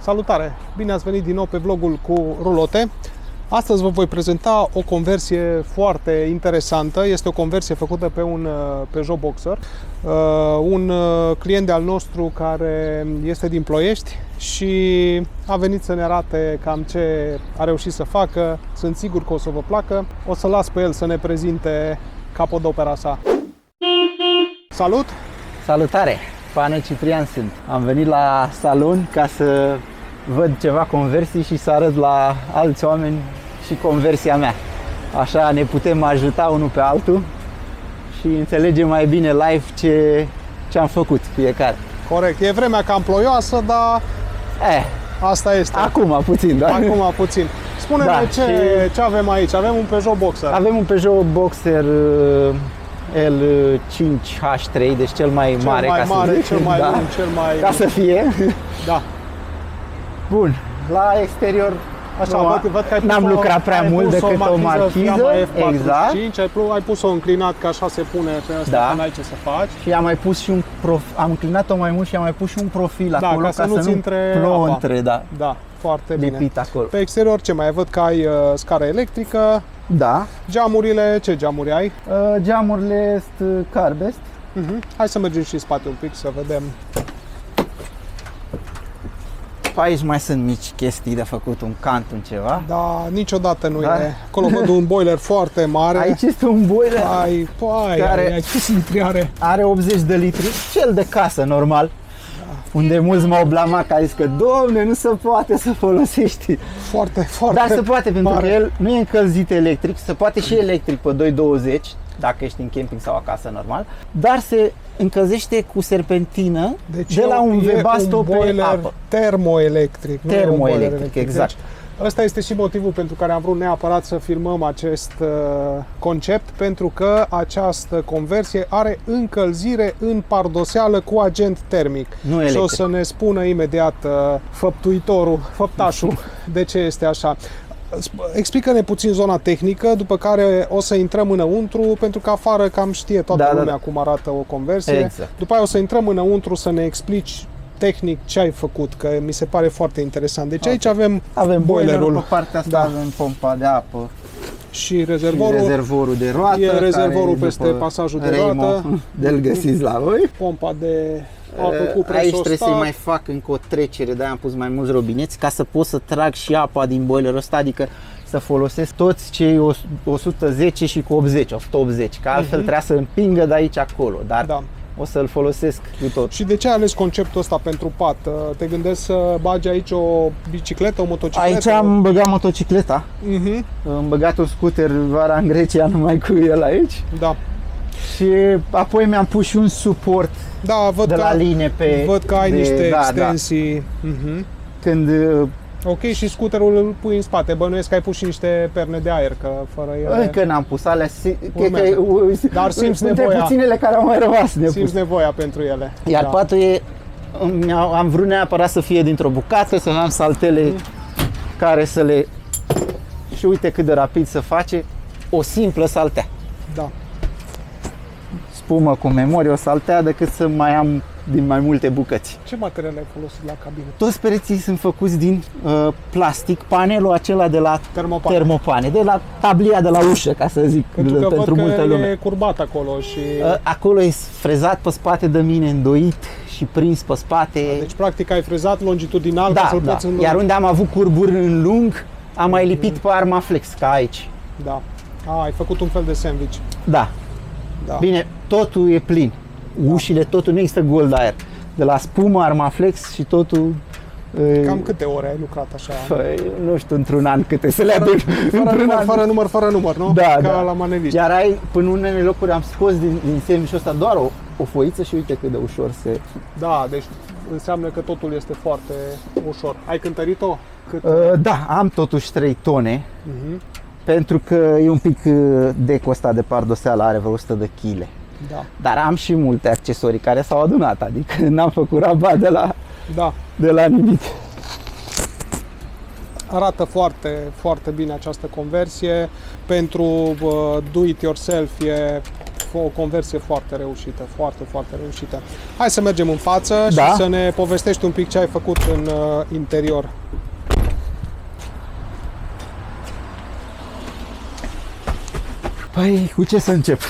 Salutare! Bine ați venit din nou pe vlogul cu rulote. Astăzi vă voi prezenta o conversie foarte interesantă. Este o conversie făcută pe un Peugeot Boxer. Un client de-al nostru care este din Ploiești și a venit să ne arate cam ce a reușit să facă. Sunt sigur că o să vă placă. O să las pe el să ne prezinte capodopera sa. Salut! Salutare! Pane Ciprian sunt. Am venit la salon ca să văd ceva conversii și să arăt la alți oameni și conversia mea. Așa ne putem ajuta unul pe altul și înțelegem mai bine live ce am făcut fiecare. Corect. E vremea cam ploioasă, dar asta este. Acum puțin, da? Acum puțin. Spune-ne ce avem aici. Avem un Peugeot Boxer. Avem un Peugeot Boxer L5 H3, deci cel mai mare, cel mai lung, cel mai... Ca să fie. Da. Bun. La exterior așa, văd că n-am lucrat prea mult decât o marchiză. Exact. Ai pus-o înclinat, că așa se pune pe asta, că n-ai ce să faci. Și am mai pus și am înclinat-o mai mult și am mai pus și un profil acolo, ca să nu intre plouă apa. Da, foarte bine. Lipit acolo. Pe exterior ce mai văd că ai scară electrică. Da. Geamurile, ce geamuri ai? Geamurile sunt Carbest. Hai să mergem și în spate un pic să vedem. Aici mai sunt mici chestii de făcut, un cant, un ceva. Da, niciodată nu e. Acolo văd un boiler foarte mare. Aici este un boiler care câți litri are? Are 80 de litri, cel de casă normal. Unde mulți m-au blamat că a zis că domne, nu se poate să folosești. Foarte Dar se poate, pentru că el nu e încălzit electric, se poate și electric pe 220, dacă ești în camping sau acasă normal, dar se încălzește cu serpentină, deci de la un Webasto pe apă. Termoelectric. Termoelectric, exact. Deci, ăsta este și motivul pentru care am vrut neapărat să filmăm acest concept, pentru că această conversie are încălzire în pardoseală cu agent termic. Nu electric. Și o să ne spună imediat făptașul, de ce este așa. Explică-ne puțin zona tehnică, după care o să intrăm înăuntru, pentru că afară cam știe toată lumea cum arată o conversie. Exact. După aia o să intrăm înăuntru să ne explici tehnic ce ai făcut, că mi se pare foarte interesant. Deci aici avem boilerul. Pe partea asta avem pompa de apă. Și rezervorul de roată. E rezervorul peste pasajul de roată. De-l găsiți la voi. Pompa de apă cu presostat. Aici trebuie să mai fac încă o trecere, de-aia am pus mai mulți robineți, ca să pot să trag și apa din boilerul ăsta, adică să folosesc toți cei 110 și cu 180, că altfel trebuia să împingă de aici acolo, dar o să-l folosesc cu tot. Și de ce ai ales conceptul ăsta pentru pat? Te gândești să bagi aici o bicicletă, o motocicletă? Aici am băgat motocicleta. Am băgat un scooter vara în Grecia, numai cu el aici. Da. Și apoi mi-am pus și un suport de la linie pe... Văd că ai niște extensii. Când... Ok, și scooterul îl pui în spate. Bănuiesc că ai pus și niște perne de aer, că fără ele... Încă n-am pus alea, dar simți nevoia. Între puținele care au mai rămas Simți nevoia pentru ele. Iar patul e... Am vrut neapărat să fie dintr-o bucată, să am saltele care să le... Și uite cât de rapid se face o simplă saltea. Da. Spumă cu memorie, o saltea, decât să mai am din mai multe bucăți. Ce materiale ai folosit la cabină? Toți pereții sunt făcuți din plastic, panelul acela de la termopane, de la tablia de la ușă, ca să zic, pentru multă lume. E curbat acolo și... Acolo e frezat pe spate de mine, îndoit și prins pe spate. Deci practic ai frezat longitudinal ca să-l poți Iar unde am avut curburi în lung, am mai lipit pe Armaflex, ca aici. Da. Ai făcut un fel de sandwich. Da. Bine, totul e plin. Ușile, totul, nu există gol de aer. De la spumă, Armaflex și totul... Cam câte ore ai lucrat așa? Nu știu, într-un an câte să le adun. Fără număr, nu? Da, ca la maneliști. Iar până în unele locuri am scos din sandwich-ul ăsta doar o foiță și uite cât de ușor se... Da, deci înseamnă că totul este foarte ușor. Ai cântărit-o? Da, am totuși 3 tone. Pentru că e un pic decul ăsta de pardoseală, are vreo 100 de kg. Da. Dar am și multe accesorii care s-au adunat, adică n-am făcut rabat de la nimic. Arată foarte, foarte bine această conversie. Pentru do-it-yourself e o conversie foarte reușită, foarte, foarte reușită. Hai să mergem în față Da. și să ne povestești un pic ce ai făcut în interior. Păi, cu ce să încep?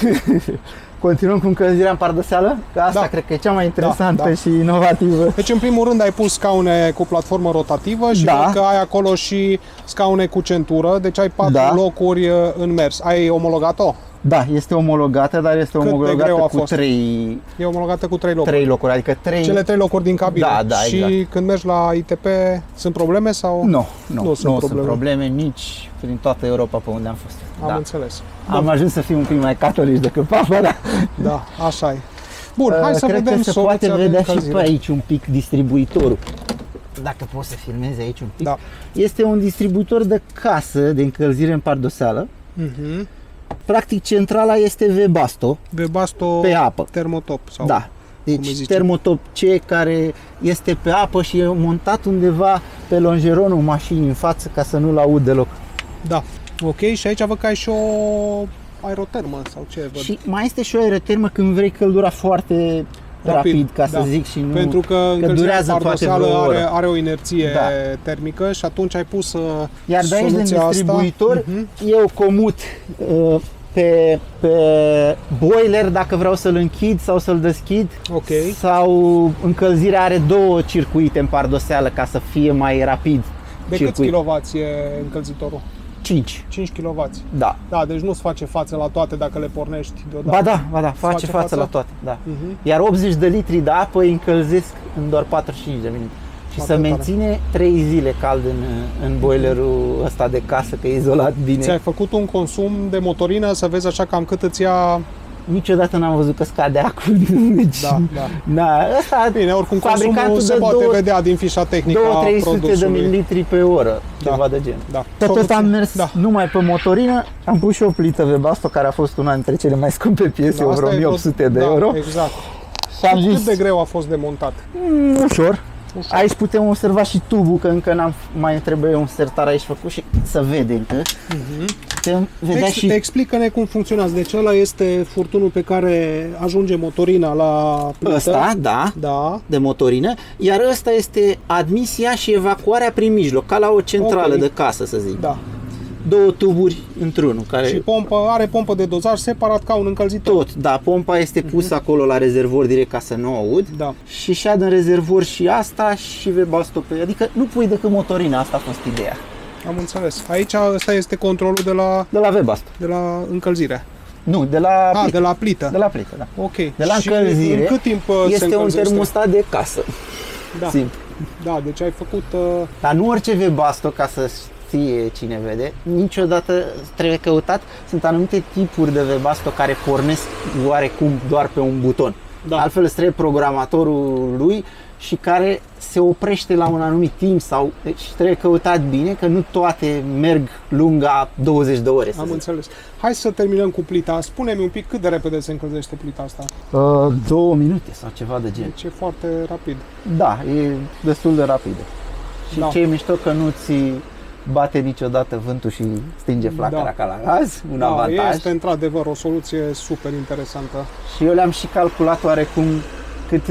Continuăm cu încălzirea în pardoseală? Că asta Da. cred că e cea mai interesantă Da. și inovativă. Deci, în primul rând, ai pus scaune cu platformă rotativă și Da. văd că ai acolo și scaune cu centură, deci ai 4 Da. locuri în mers. Ai omologat-o? Da, este omologată, dar este de omologată greu a cu fost? 3 E omologată cu 3 locuri. locuri, adică 3... Cele 3 locuri din cabină. Da, da, și exact. când mergi la ITP, sunt probleme sau? Nu sunt probleme. probleme nici prin toată Europa pe unde am fost. Am Da. înțeles. Am ajuns să fim un pic mai catolici decât papa, da. Da, așa e. Bun, hai să Cred vedem că se soluția poate de vedea și încălzire. pe aici un pic distribuitorul. Dacă poți să filmezi aici un pic. Da. Este un distribuitor de casă de încălzire în pardoseală. Mhm. Practic centrala este Webasto Webasto pe apă. termotop sau? Da. cum îi Deci zice? Termotop C care este pe apă și e montat undeva pe longeronul mașinii în față ca să nu-l aud deloc. Da. Ok, și aici văd că ai și o aerotermă sau ce văd? Și mai este și o aerotermă când vrei căldura foarte rapid, ca să da. zic, și nu... Pentru că încălzirea durează poate pardoseală vreo oră. are o inerție Da. termică și atunci ai pus Iar de aici, din soluția asta. distribuitor, Mhm. eu comut pe boiler dacă vreau să-l închid sau să-l deschid. Ok. Sau încălzirea are 2 circuite în pardoseală ca să fie mai rapid. De câți kW e încălzitorul? 5. 5 kW. Da. Da, deci nu-ți face față la toate dacă le pornești deodată. Ba da, face față la toate. Da. Mhm. Iar 80 de litri de apă îi încălzesc în doar 45 de minute. Și Foarte să tare. menține 3 zile cald în boilerul ăsta de casă, că e izolat bine. Ți-ai făcut un consum de motorină să vezi așa cam cât îți ia... Niciodată n-am văzut că scade acul. Deci, Da, da. Na, ăsta, Bine, oricum fabricantul consumul se dă poate două- vedea din fișa tehnică a 200-300 de produsului. mililitri pe oră, Da. ceva de gen. Da. Tot am mers Da. numai pe motorină, am pus și o plită Webasto care a fost una dintre cele mai scumpe piese, Da, asta vreo e 1800 de da, euro. Exact. Și am Cât zis, de greu a fost de montat? ușor. Aici putem observa și tubul, că încă n-am mai trebuie un sertar aici făcut și să vede încă. Putem vedea și Explică-ne cum funcționează. Deci ăla este furtunul pe care ajunge motorina la plită. ăsta, da, Da. de motorină, iar ăsta este admisia și evacuarea prin mijloc, ca la o centrală Ok. de casă, să zic. Da. 2 tuburi într-unul, care Și are pompă de dozaj separat ca un încălzitor. tot, da, pompa este pusă acolo la rezervor direct ca să nu o aud. Da. Și șad în rezervor și asta și Webasto pe, adică nu pui decât motorina, asta a fost ideea. Am înțeles. Aici ăsta este controlul De la Webasto. de la încălzire. Nu, de la plită. De la plită. De la plită, da. Ok. De la Și încălzire în cât timp se este un încălzește? termostat de casă. Da. Simplu. Da, deci ai făcut... Dar nu orice Webasto, ca să știe cine vede, niciodată trebuie căutat. Sunt anumite tipuri de Webasto care pornesc oarecum doar pe un buton. Da. Altfel îți trebuie programatorul lui și care se oprește la un anumit timp sau deci trebuie căutat bine, că nu toate merg lunga 20 de ore. Să Am zic. înțeles. Hai să terminăm cu plita. Spune-mi un pic cât de repede se încălzește plita asta. 2 minute sau ceva de gen. Deci e foarte rapid. Da, e destul de rapidă. Și Da. ce e mișto că nu ți bate niciodată vântul și stinge flacăra Da. ca la gaz, un Da, avantaj. este într-adevăr o soluție super interesantă. Și eu le-am și calculat oarecum cât,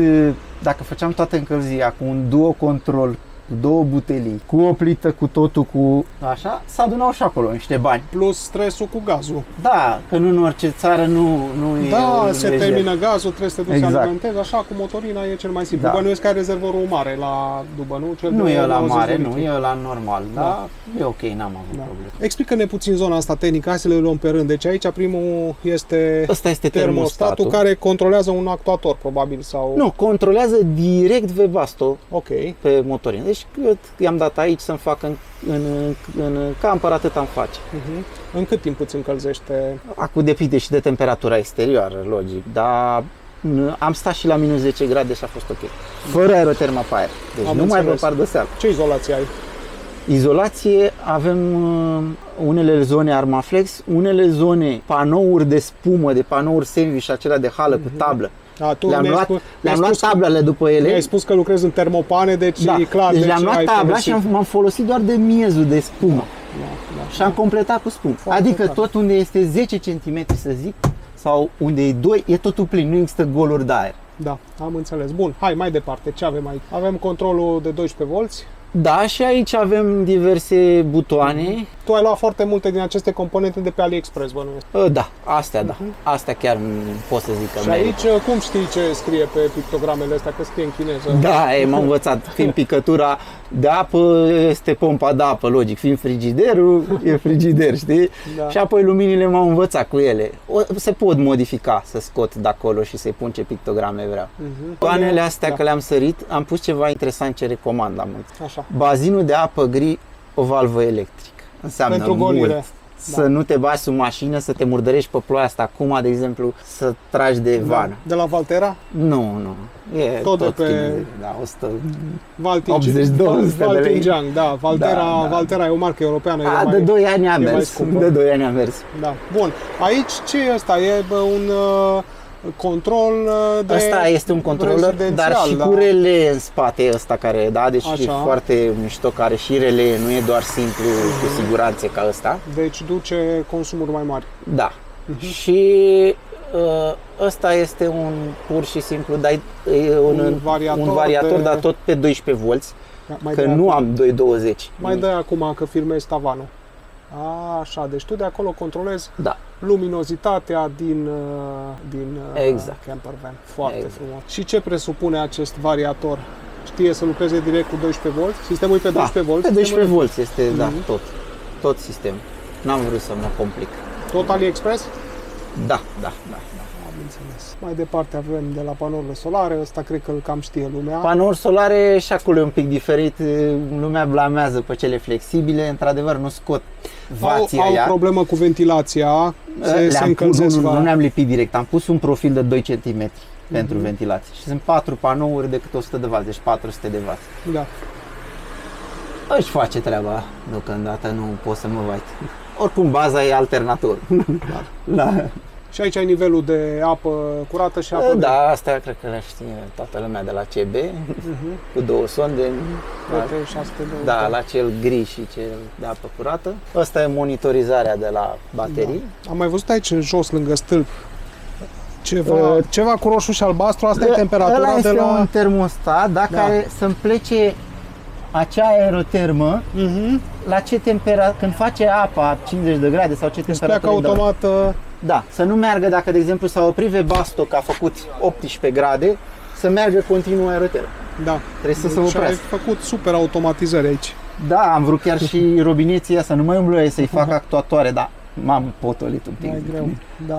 dacă făceam toată încălzirea cu un duo control, cu 2 butelii, cu o plită, cu totul, cu așa, s adunau și acolo niște bani. Plus stresul cu gazul. Da, că nu în orice țară nu e Da, un se lejer. termină gazul, trebuie să te duci Exact. să alimentezi, așa cu motorina e cel mai simplu. Da. Bănuiesc că ai rezervorul mare la dubă, nu? Cel Nu de e la 90 mare, de nu, litri. e la normal, Da. da, e ok, n-am avut Da. probleme. Explică-ne puțin zona asta tehnică, hai să le luăm pe rând. Deci aici primul este Ăsta este termostatul care controlează un actuator, probabil, sau... Nu, controlează direct Webasto Ok. pe motorină. Deci cât i-am dat aici să-mi facă în camper, atât am face. În cât timp îți încălzește? Acum depinde și de temperatura exterioară, logic, dar am stat și la minus 10 grade și a fost ok. Fără aeroterma pe aer. Deci Am numai pe înțeles. pardoseală. Ce izolație ai? Izolație avem unele zone Armaflex, unele zone panouri de spumă, de panouri sandwich, acelea de hală cu tablă. Da, tu Le-am mi-ai luat, spus- le-am mi-ai luat spus- tablele după ele. Mi-ai spus că lucrezi în termopane, deci Da, e clar. deci le-am luat ai tabla folosit. și m-am folosit doar de miezul de spumă. Da. Și am completat cu spumă. Foarte Adică tare. tot unde este 10 cm, să zic, sau unde e 2, e totul plin, nu există goluri de aer. Da, am înțeles. Bun, hai mai departe. Ce avem aici? Avem controlul de 12 volți. Da, și aici avem diverse butoane. Tu ai luat foarte multe din aceste componente de pe AliExpress, bănuiesc. Da, astea da. Astea chiar pot să zic că Și merită. aici, cum știi ce scrie pe pictogramele astea, că scrie în chineză? Da, m-am învățat. Fiind picătura de apă, este pompa de apă, logic. Fiind frigiderul, e frigider, știi? Da. Și apoi luminile m-am învățat cu ele. Se pot modifica, să scot de acolo și să-i pun ce pictograme vreau. Toanele astea, Da. că le-am sărit, am pus ceva interesant ce recomand la mulți. Așa. Bazinul de apă gri, o valvă electrică. Înseamnă Pentru mult. golire. Să nu te bagi sub mașină, să te murdărești pe ploaia asta. Acum, de exemplu, să tragi de vană. De la Valtera? Nu. E Tot de pe- chineză. Da, 100. 80-200 de lei. Valtingiang, da. Valtera, Da. Valtera e o marcă europeană. e De 2 ani a e mai mers. scumpă. De 2 ani a mers. Da. Bun. Aici ce e ăsta? E un control de Asta este un controller, dar rezidențial, și da. cu relé în spate ăsta care, da, deci e Așa. foarte mișto, care și relé, nu e doar simplu cu siguranță ca ăsta. Deci duce consumuri mai mari. Da. Și ăsta este un pur și simplu, dar e un variator, de- dar tot pe 12 volți, Mai că dai nu acum. am 220. Mai dai acum că filmezi tavanul. Așa, deci tu de acolo controlezi Da. luminozitatea din Exact. camper van. Foarte Exact. frumos. Și ce presupune acest variator? Știe să lucreze direct cu 12 volți? Sistemul e pe 12 volți? Pe 12 volți este, da, Mhm. tot sistemul. N-am vrut să mă complic. Tot AliExpress? Da. Am înțeles. Mai departe avem de la panourile solare, ăsta cred că îl cam știe lumea. Panouri solare și acolo e un pic diferit. Lumea blamează pe cele flexibile, într-adevăr nu scot vația au ea. problemă cu ventilația, se Le-am pus, încălzesc. nu le-am lipit direct, am pus un profil de 2 cm pentru ventilație. Și sunt 4 panouri de câte 100 de W, deci 400 de W. Da. Își face treaba, deocamdată nu pot să mă vait. Oricum baza e alternator. Da. Și aici ai nivelul de apă curată și apă de... Da, astea cred că le știe toată lumea de la CB, cu 2 sonde. Uite, 620. Da, la cel gri și cel de apă curată. Asta e monitorizarea de la baterii. Am mai văzut aici jos, lângă stâlp, ceva cu roșu și albastru, asta e temperatura Ăla este de la... un termostat, da, care să-mi plece acea aerotermă la ce temperatură, când face apa 50 de grade sau ce Îți temperatură pleacă îi dau. automat... Da, să nu meargă dacă, de exemplu, s-a oprit Webasto că a făcut 18 grade, să meargă continuu aerotermă. Da. Trebuie să se Deci ai oprească. făcut super automatizări aici. Da, am vrut chiar și robineții să nu mai umblu ei să-i fac actuatoare, dar m-am potolit un pic. Mai greu. Da.